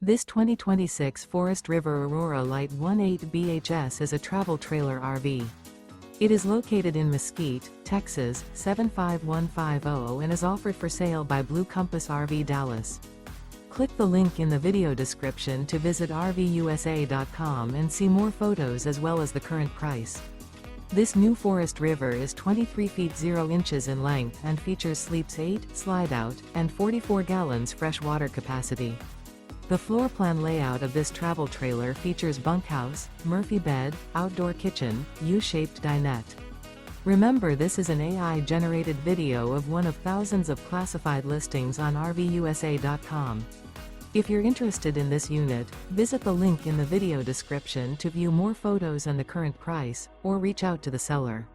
This 2026 Forest River Aurora Light 18 BHS is a travel trailer RV. It is located in Mesquite, Texas, 75150 and is offered for sale by Blue Compass RV Dallas. Click the link in the video description to visit RVUSA.com and see more photos as well as the current price. This new Forest River is 23 feet 0 inches in length and features sleeps 8, Slideout, and 44 gallons fresh water capacity. The floor plan layout of this travel trailer features bunkhouse, Murphy bed, outdoor kitchen, U-shaped dinette. Remember, this is an AI-generated video of one of thousands of classified listings on RVUSA.com. If you're interested in this unit, visit the link in the video description to view more photos and the current price, or reach out to the seller.